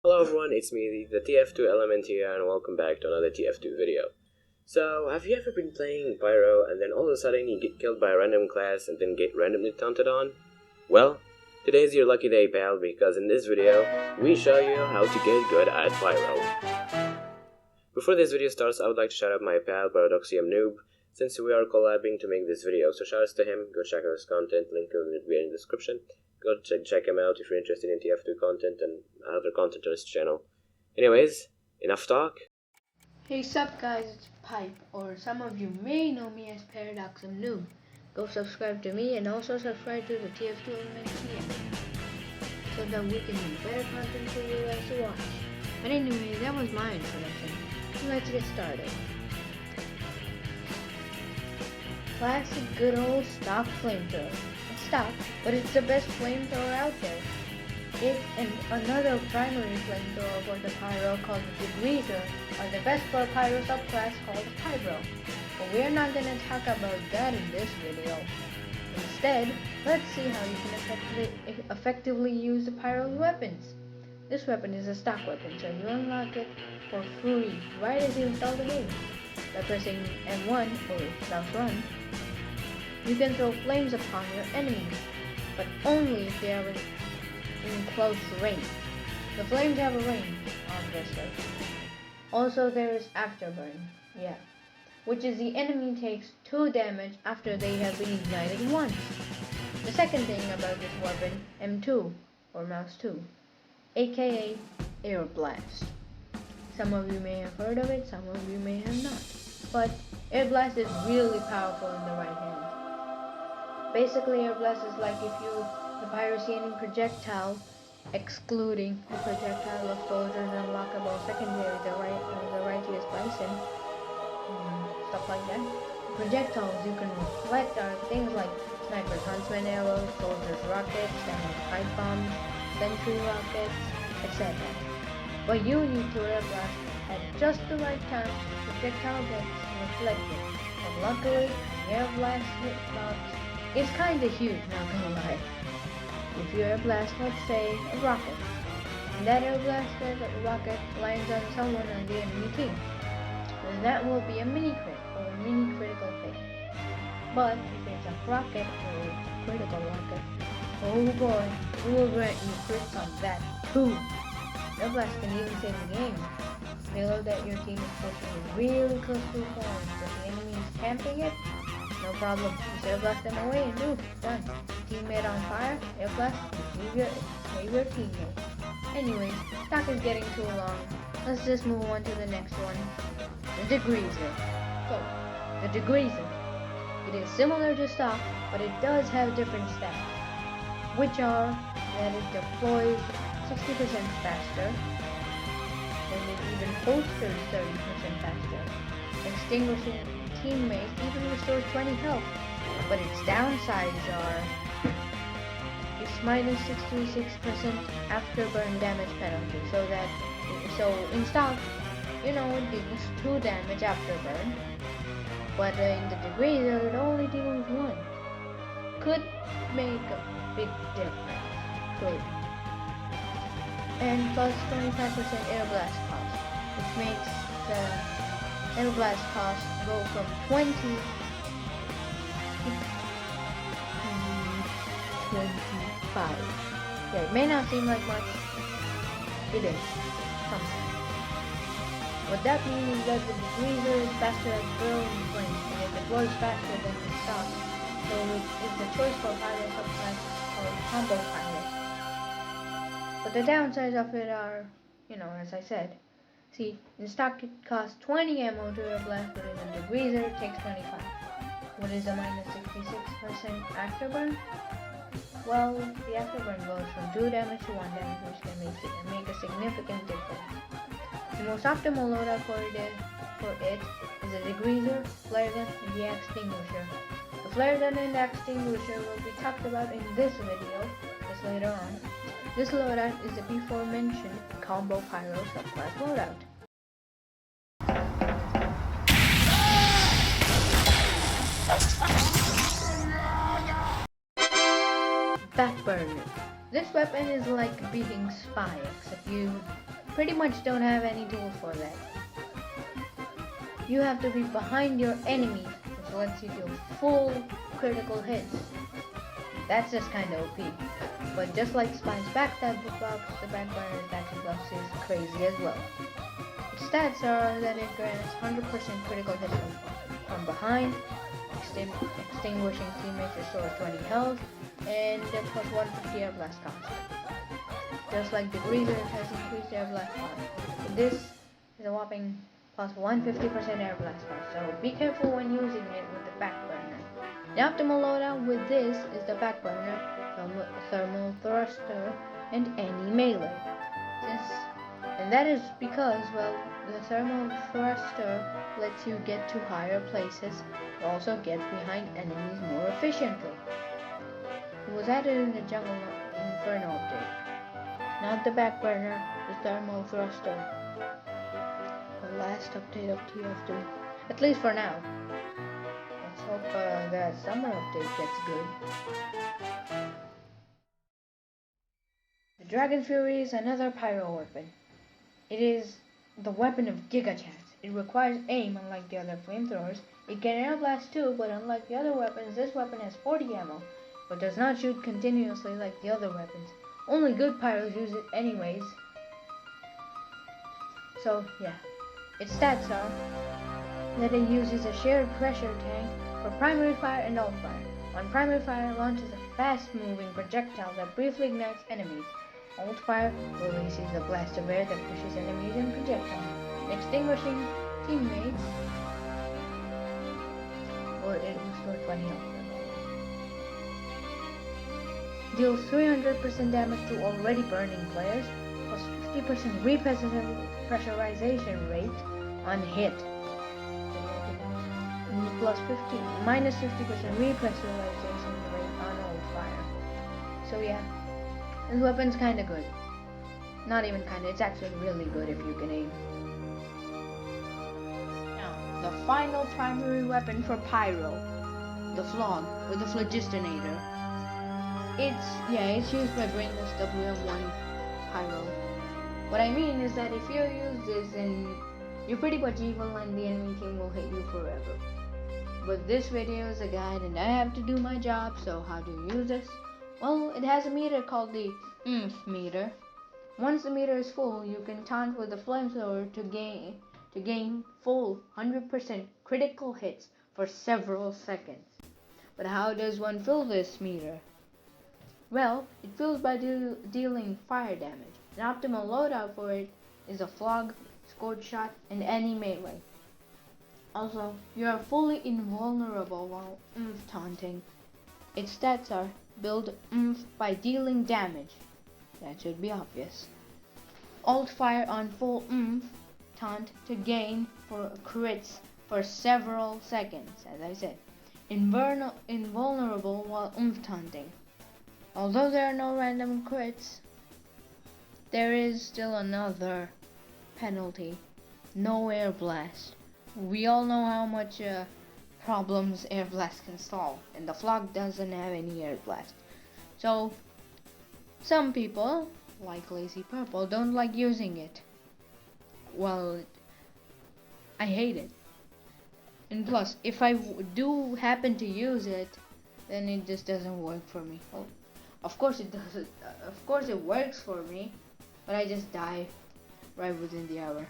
Hello everyone, it's me, the TF2 element here, and welcome back to another TF2 video. So, have you ever been playing Pyro and then all of a sudden you get killed by a random class and then get randomly taunted on? Well, today's your lucky day, pal, because in this video, we show you how to get good at Pyro. Before this video starts, I would like to shout out my pal, Paradoxium Noob, since we are collabing to make this video, so shoutouts to him, go check out his content, link will be in the description. Go check him out if you're interested in TF2 content and other content on his channel. Anyways, enough talk. Hey sup guys, it's Pipe, or some of you may know me as Paradoxium Noob. Go subscribe to me and also subscribe to the TF2 element here, so that we can make better content for you guys to watch. But anyway, that was my introduction. Let's get started. Classic good old stock flamethrower. It's stock, but it's the best flamethrower out there. It and another primary flamethrower for the Pyro called the Degreaser are the best for a Pyro subclass called Pyro. But we're not going to talk about that in this video. Instead, let's see how you can effectively use the Pyro's weapons. This weapon is a stock weapon, so you unlock it for free right as you install the game. By pressing M1 or mouse run, you can throw flames upon your enemies, but only if they are in close range. The flames have a range, obviously. Also, there is afterburn, which is the enemy takes 2 damage after they have been ignited once. The second thing about this weapon, M2 or mouse 2, aka Air Blast. Some of you may have heard of it, some of you may have not. But Air Blast is really powerful in the right hand. Basically, Air Blast is like if the Pyro see any projectile, excluding the projectile of soldiers unlockable secondary, the righteous bison, stuff like that. Projectiles you can reflect are things like sniper huntsman arrows, soldiers rockets, and pipe bombs, sentry rockets, etc. But you need to Air Blast at just the right time. Projectile gets reflected, but luckily Air Blast hitbox is kinda huge, not gonna lie. If you Air Blast, let's say, a rocket, and that Air Blast rocket lands on someone on the enemy team, then that will be a mini crit, or a mini critical hit. But if it's a rocket, or a critical rocket, oh boy, it will grant you crits on that too. Air Blast can even save the game. Payload that your team is pushing is really close to a point, but the enemy is camping it, no problem. Just Air Blast them away and boom, done. Teammate on fire, Air Blast, save your teammate. Anyways, stock is getting too long. Let's just move on to the next one. The Degreaser. So, the Degreaser. It is similar to stock, but it does have different stats, which are that it deploys 60% faster, and it even holsters 30% faster. Extinguishing teammates even restores 20 health, but its downsides are it's minus 66% afterburn damage penalty, so in stock, it deals 2 damage afterburn, but in the Degreaser it only deals 1. Could make a big difference. Could. And plus 25% Air Blast cost, which makes the Air Blast cost go from 20 to 25. Yeah, it may not seem like much. It is. Something. What that means is that the Degreaser is faster at throwing flames, and it deploys faster than the stock. So it's the choice for Pyro subclass called Combo Pyro. But the downsides of it are, as I said. See, in stock it costs 20 ammo to Air Blast, but in the Degreaser it takes 25. What is a minus 66% afterburn? Well, the afterburn goes from 2 damage to 1 damage, which can make a significant difference. The most optimal loadout for it is a Degreaser, flare gun, and the extinguisher. The flare gun and the extinguisher will be talked about in this video, just later on. This loadout is the before mentioned Combo Pyro subclass loadout. Backburner. This weapon is like beating Spy, except you pretty much don't have any tools for that. You have to be behind your enemy, which lets you do full critical hits. That's just kinda OP. But just like Spy's backstab buffs, the backburner attack buffs is crazy as well. Its stats are that it grants 100% critical hits from behind, extinguishing teammates restores 20 health, and plus 150 air blast cost. Just like the Greaser, it has increased air blast cost. This is a whopping plus 150% air blast cost, so be careful when using it with the backburner. The optimal loadout with this is the backburner, thermal thruster, and any melee. And that is because, well, the thermal thruster lets you get to higher places, but also gets behind enemies more efficiently. It was added in the Jungle Inferno update. Not the backburner, the thermal thruster. The last update of TF2, at least for now. Let's hope that summer update gets good. The Dragon Fury is another Pyro weapon. It is the weapon of Giga Chance. It requires aim, unlike the other flamethrowers. It can air blast too, but unlike the other weapons, this weapon has 40 ammo, but does not shoot continuously like the other weapons. Only good pyros use it anyways. So yeah, its stats are that it uses a shared pressure tank for primary fire and alt fire. On primary fire, it launches a fast-moving projectile that briefly ignites enemies. Alt fire releases a blast of air that pushes enemies and projectiles, extinguishing teammates. Or it will restore 20 health. Deals 300% damage to already burning players, plus 50% repressurization rate on hit. Plus minus 50% repressurization rate on alt fire. So yeah, this weapon's kinda good. Not even kinda, it's actually really good if you can aim. Now, the final primary weapon for Pyro, the Flog, or the Phlogistinator. It's used by brainless WM1 Pyro. What I mean is that if you use this, then you're pretty much evil and the enemy team will hate you forever. But this video is a guide and I have to do my job, so how do you use this? Well, it has a meter called the meter. Once the meter is full, you can taunt with the flamethrower to gain full 100% critical hits for several seconds. But how does one fill this meter? Well, it fills by dealing fire damage. An optimal loadout for it is a Flog, Scorch Shot, and any melee. Also, you are fully invulnerable while taunting. Its stats are build by dealing damage. That should be obvious. Alt fire on full taunt to gain for crits for several seconds, as I said. Invulnerable while taunting. Although there are no random crits, there is still another penalty. No air blast. We all know how much problems air blast can solve, and the Flog doesn't have any air blast. So, some people, like Lazy Purple, don't like using it. Well, I hate it. And plus, if I do happen to use it, then it just doesn't work for me. Well, of course it does. Of course it works for me, but I just die right within the hour.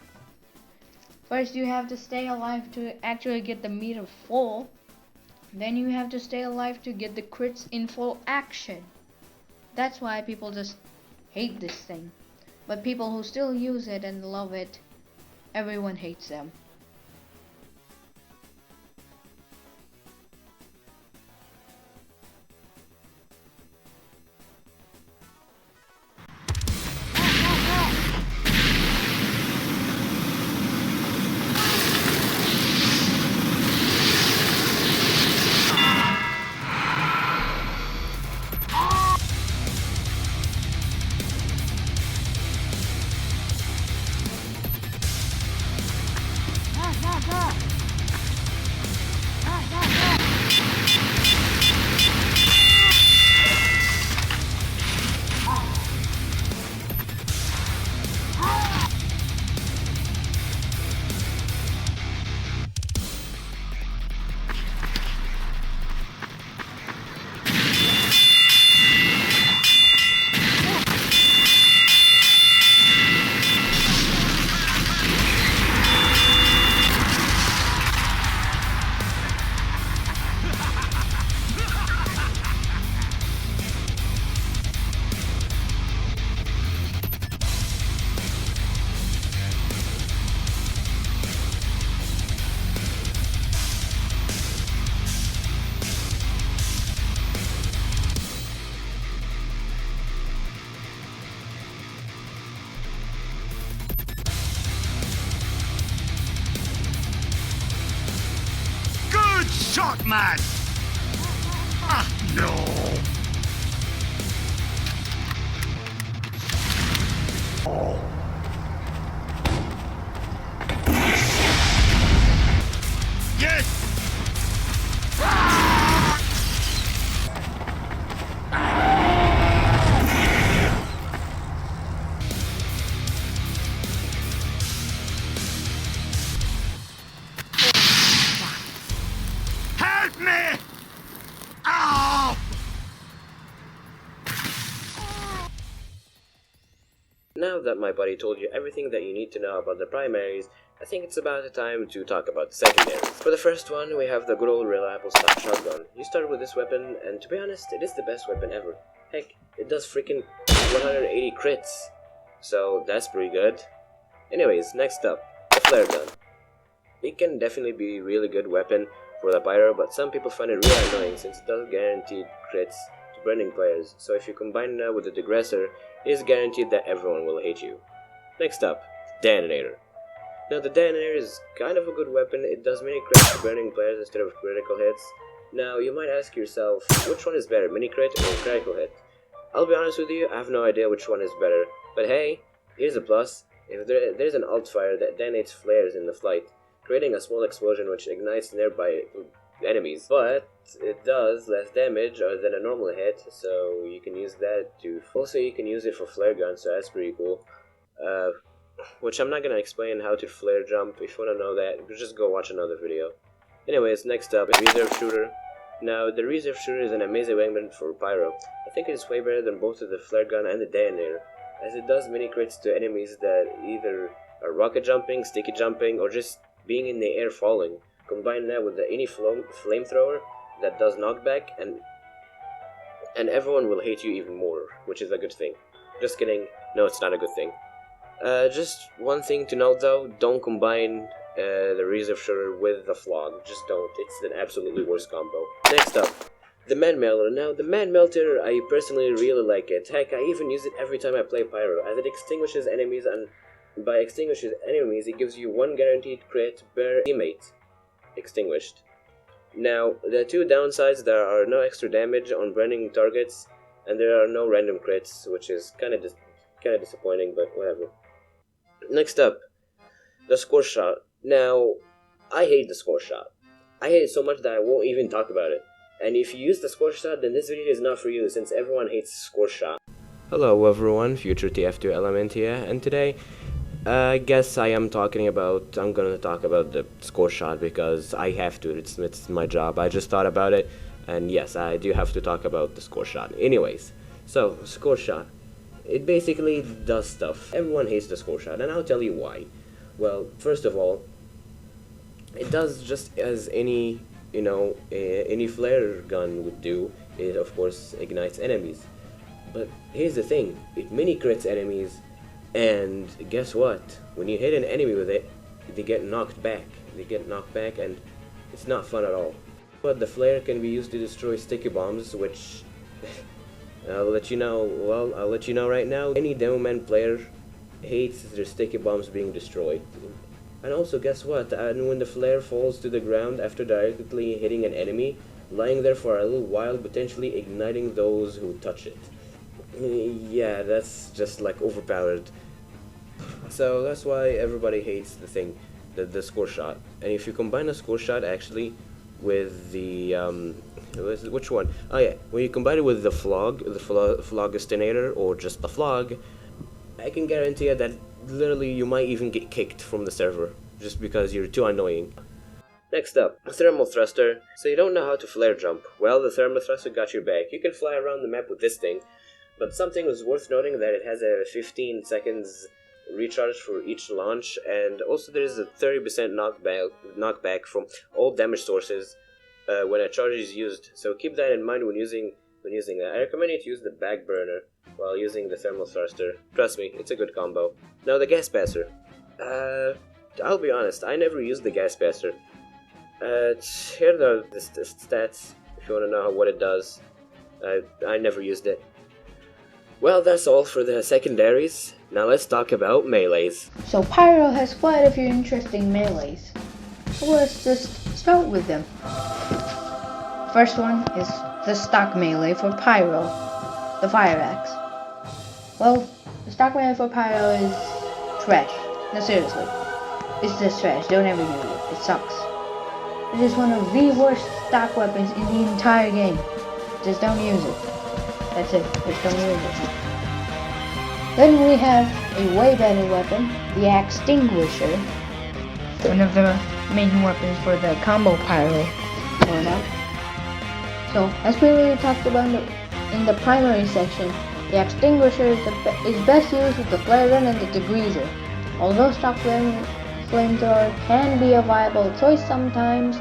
First, you have to stay alive to actually get the meter full. Then you have to stay alive to get the crits in full action. That's why people just hate this thing. But people who still use it and love it, everyone hates them. shot, man! Ah, no! Yes! Help me! Ow! Now that my buddy told you everything that you need to know about the primaries, I think it's about the time to talk about the secondaries. For the first one, we have the good old reliable stock shotgun. You start with this weapon, and to be honest, it is the best weapon ever. Heck, it does freaking 180 crits, so that's pretty good. Anyways, next up, the flare gun. It can definitely be a really good weapon for the Pyro, but some people find it really annoying since it does guaranteed crits to burning players, so if you combine that with the degressor, it is guaranteed that everyone will hate you. Next up, detonator. Now the detonator is kind of a good weapon. It does mini crits to burning players instead of critical hits. Now you might ask yourself, which one is better, mini crit or critical hit? I'll be honest with you, I have no idea which one is better, but hey, here's a plus. If there's an alt fire that detonates flares in the flight, creating a small explosion which ignites nearby enemies, but it does less damage than a normal hit, so you can use that to... Also, you can use it for flare guns, so that's pretty cool. Which I'm not gonna explain how to flare jump. If you wanna know that, just go watch another video. Anyways, next up, reserve shooter. Now, the reserve shooter is an amazing weapon for Pyro. I think it is way better than both the flare gun and the detonator, as it does mini crits to enemies that either are rocket jumping, sticky jumping, or just being in the air falling. Combine that with any flamethrower that does knockback, and everyone will hate you even more, which is a good thing. Just kidding, no, it's not a good thing. Just one thing to note though, don't combine the reserve shooter with the flog. Just don't, it's an absolutely worst combo. Next up, the man melter. Now the man melter, I personally really like it. Heck, I even use it every time I play Pyro, as it extinguishes enemies, and by extinguishes enemies, it gives you one guaranteed crit per teammate extinguished. Now, the two downsides, there are no extra damage on burning targets, and there are no random crits, which is kind of disappointing, but whatever. Next up, the score shot. Now, I hate the score shot. I hate it so much that I won't even talk about it. And if you use the score shot, then this video is not for you, since everyone hates score shot. Hello everyone, future TF2 Element here, and today, I guess I'm gonna talk about the score shot because I have to, it's my job. I just thought about it, and yes, I do have to talk about the score shot. Anyways, so, score shot. It basically does stuff. Everyone hates the score shot, and I'll tell you why. Well, first of all, it does just as any, any flare gun would do. It, of course, ignites enemies. But here's the thing, it mini crits enemies, and guess what? When you hit an enemy with it, they get knocked back. And it's not fun at all. But the flare can be used to destroy sticky bombs, which I'll let you know right now. Any Demo Man player hates their sticky bombs being destroyed. And also, guess what? And when the flare falls to the ground after directly hitting an enemy, lying there for a little while, potentially igniting those who touch it. Yeah, that's just like overpowered. So that's why everybody hates the score shot. And if you combine the score shot actually with the which one? Oh yeah, when you combine it with the flogistinator, or just the flog, I can guarantee you that literally you might even get kicked from the server just because you're too annoying. Next up, thermal thruster. So you don't know how to flare jump. Well, the thermal thruster got your back. You can fly around the map with this thing, but something is worth noting that it has a 15 seconds recharge for each launch, and also there is a 30% knockback from all damage sources when a charge is used. So keep that in mind when using that. I recommend you to use the back burner while using the thermal thruster. Trust me, it's a good combo. Now the gas passer. I'll be honest, I never used the gas passer. Here are the stats if you want to know what it does. I never used it. Well, that's all for the secondaries. Now let's talk about melees. So Pyro has quite a few interesting melees. So let's just start with them. First one is the stock melee for Pyro, the fire axe. Well, the stock melee for Pyro is trash. No, seriously. It's just trash. Don't ever use it. It sucks. It is one of the worst stock weapons in the entire game. Just don't use it. That's it. Just don't use it. Then we have a way better weapon, the Extinguisher. One of the main weapons for the combo Pyro loadout. So, as we already talked about in the primary section, the Extinguisher is best used with the flare gun and the degreaser. Although stock flamethrower can be a viable choice sometimes,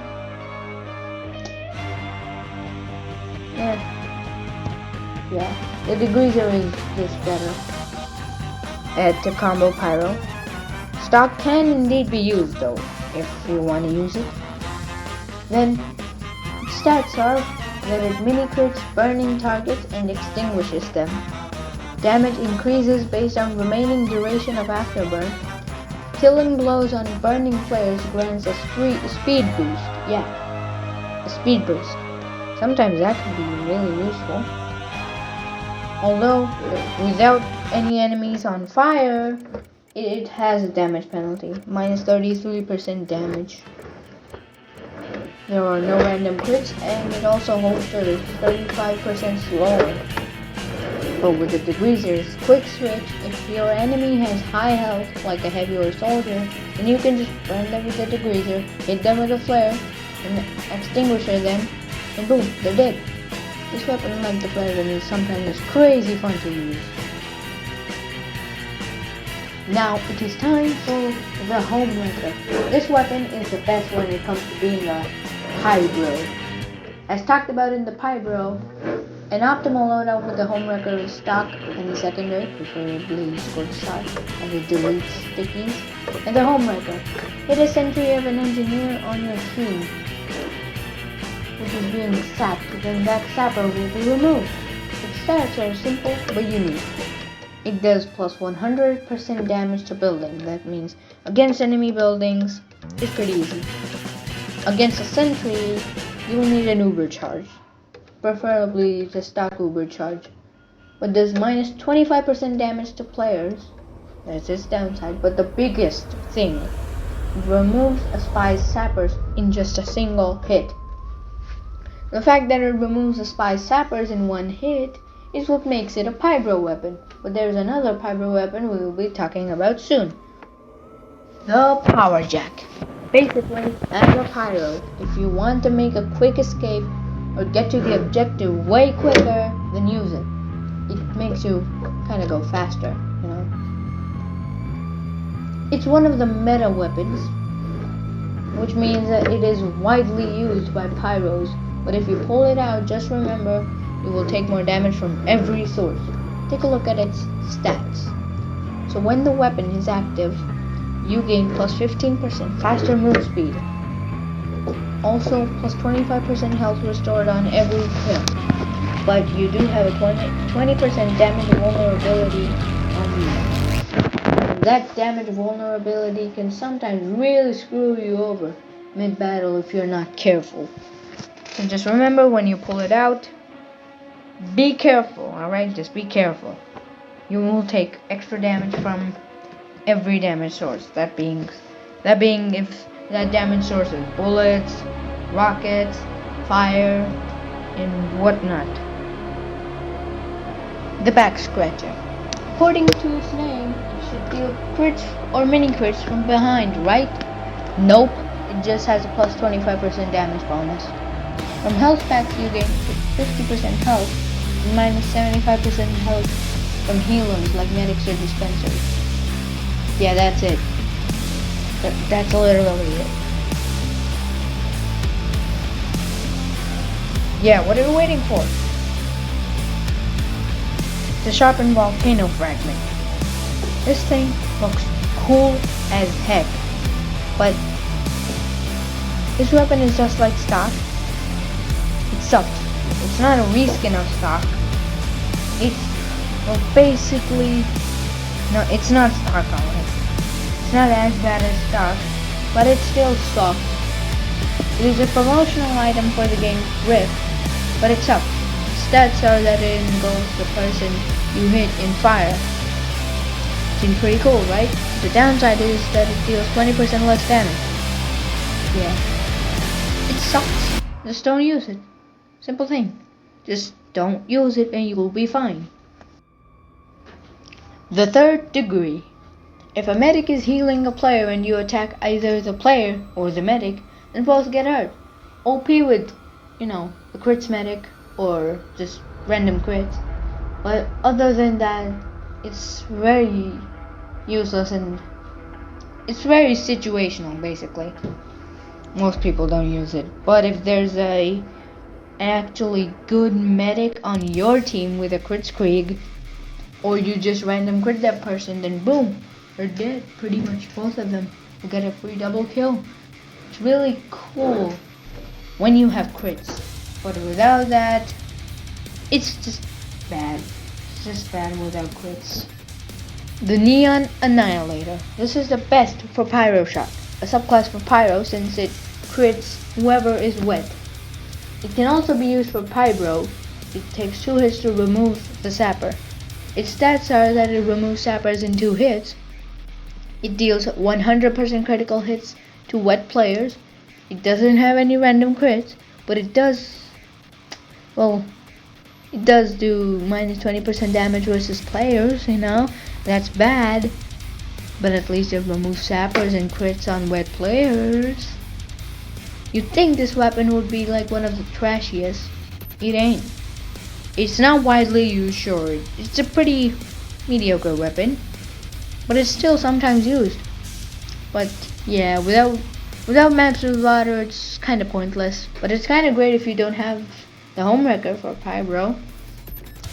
yeah, the degreaser is just better at the combo Pyro. Stock can indeed be used though, if you want to use it. Then, stats are that it mini-crits burning targets and extinguishes them. Damage increases based on remaining duration of afterburn. Killing blows on burning flares grants a speed boost. Yeah, a speed boost. Sometimes that can be really useful. Although, without any enemies on fire, it has a damage penalty, minus 33% damage. There are no random crits, and it also holds 35% slower. But with the degreaser's quick switch, if your enemy has high health, like a heavy or soldier, then you can just burn them with the degreaser, hit them with a flare, and extinguisher them, and boom, they're dead. This weapon, like the flare gun, is sometimes crazy fun to use. Now it is time for the Homewrecker. This weapon is the best when it comes to being a Pyro. As talked about in the Pyro, an optimal loadout with the Homewrecker is stock and the secondary, preferably squirt shot, as it deletes stickies, and the Homewrecker. Hit a sentry of an engineer on your team, which is being sapped, then that sapper will be removed. Its stats are simple but unique. It does plus 100% damage to building. That means against enemy buildings, it's pretty easy. Against a sentry, you will need an Uber charge, preferably the stock Uber charge. But does minus 25% damage to players. That's its downside. But the biggest thing, it removes a spy's sappers in just a single hit. The fact that it removes a spy's sappers in one hit is what makes it a Pyro weapon. But there's another Pyro weapon we will be talking about soon. The Power Jack. Basically, as a Pyro, if you want to make a quick escape or get to the objective way quicker, then use it. It makes you kind of go faster, you know. It's one of the meta weapons, which means that it is widely used by Pyros. But if you pull it out, just remember, you will take more damage from every source. Take a look at its stats. So when the weapon is active, you gain plus 15% faster move speed. Also, plus 25% health restored on every kill. But you do have a 20% damage vulnerability on you. And that damage vulnerability can sometimes really screw you over mid-battle if you're not careful. So just remember, when you pull it out, be careful, alright? Just be careful. You will take extra damage from every damage source. That being if that damage source is bullets, rockets, fire, and whatnot. The Back Scratcher. According to its name, it should deal crits or mini crits from behind, right? Nope, it just has a plus 25% damage bonus. From health packs you gain 50% health and minus 75% health from healers like medics or dispensers. Yeah, that's it. That's literally it. Yeah, what are we waiting for? The sharpened volcano fragment. This thing looks cool as heck, but this weapon is just like stock. It sucks. It's not a reskin of stock. It's basically no, it's not stock alright. It's not as bad as stock, but it still sucks. It is a promotional item for the game Rift, but it sucks. Stats are that it engulfs the person you hit in fire. Seems pretty cool, right? The downside is that it deals 20% less damage. Yeah. It sucks. Just don't use it. Simple thing. Just don't use it and you will be fine. The third degree. If a medic is healing a player and you attack either the player or the medic, then both get hurt. OP with, the crits medic or just random crits. But other than that, it's very useless and it's very situational basically. Most people don't use it. But if there's an actually good medic on your team with a crit Krieg, or you just random crit that person, then boom, they're dead. Pretty much both of them. You get a free double kill. It's really cool when you have crits. But without that, it's just bad. It's just bad without crits. The Neon Annihilator. This is the best for Pyro Shot, a subclass for Pyro since it crits whoever is wet. It can also be used for Pyro. It takes 2 hits to remove the sapper. Its stats are that it removes sappers in 2 hits. It deals 100% critical hits to wet players. It doesn't have any random crits, but it does do minus 20% damage versus players, That's bad. But at least it removes sappers and crits on wet players. You'd think this weapon would be like one of the trashiest. It ain't. It's not widely used, sure. It's a pretty mediocre weapon, but it's still sometimes used. But yeah, without maps with water, it's kind of pointless. But it's kind of great if you don't have the home wrecker for Pyro.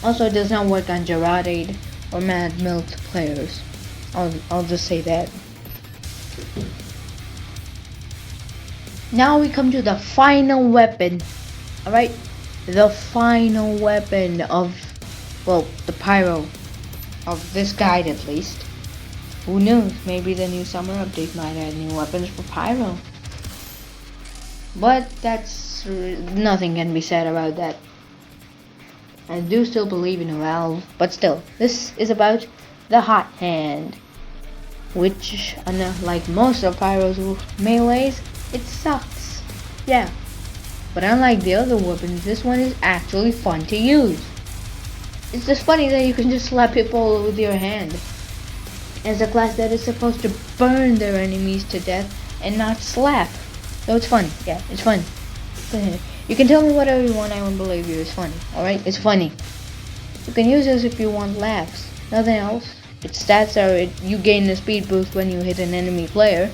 Also, it does not work on Gerardade or Mad Milk players. I'll just say that. Now we come to the final weapon. Alright? The final weapon of, the Pyro. Of this guide at least. Who knows? Maybe the new summer update might add new weapons for Pyro. But nothing can be said about that. I do still believe in a Valve, but still, this is about the Hot Hand, which, like most of Pyro's melees, it sucks. Yeah, but unlike the other weapons, this one is actually fun to use. It's just funny that you can just slap people with your hand. As a class that is supposed to burn their enemies to death and not slap. So it's fun. Yeah, it's fun. You can tell me whatever you want, I won't believe you. It's funny. Alright? It's funny. You can use this if you want laughs. Nothing else. Its stats are you gain a speed boost when you hit an enemy player,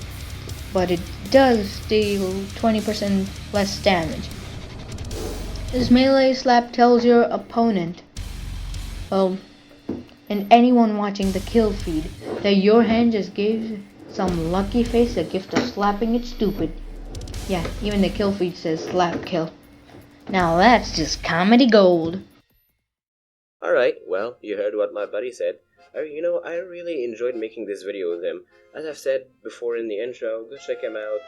but it does deal 20% less damage. This melee slap tells your opponent, and anyone watching the kill feed, that your hand just gave some lucky face a gift of slapping it stupid. Yeah, even the kill feed says slap kill. Now that's just comedy gold. Alright, well, you heard what my buddy said. I really enjoyed making this video with him. As I've said before in the intro, go check him out.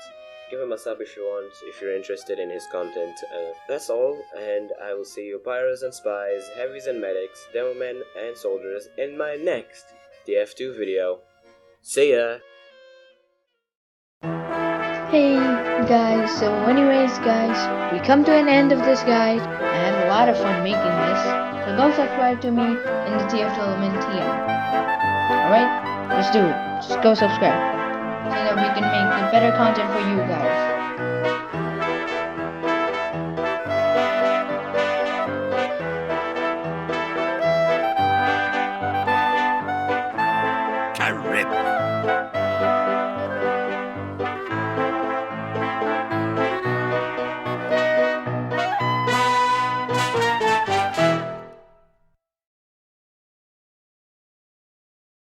Give him a sub if you want, if you're interested in his content. That's all, and I will see you Pyros and Spies, Heavies and Medics, Demo Men and Soldiers in my next TF2 video. See ya! Hey guys, so anyways guys, we come to an end of this guide. I had a lot of fun making this, so go subscribe to me in the TF2 Element TM. Alright, let's do it. Just go subscribe, so that we can make the better content for you guys. Terrific.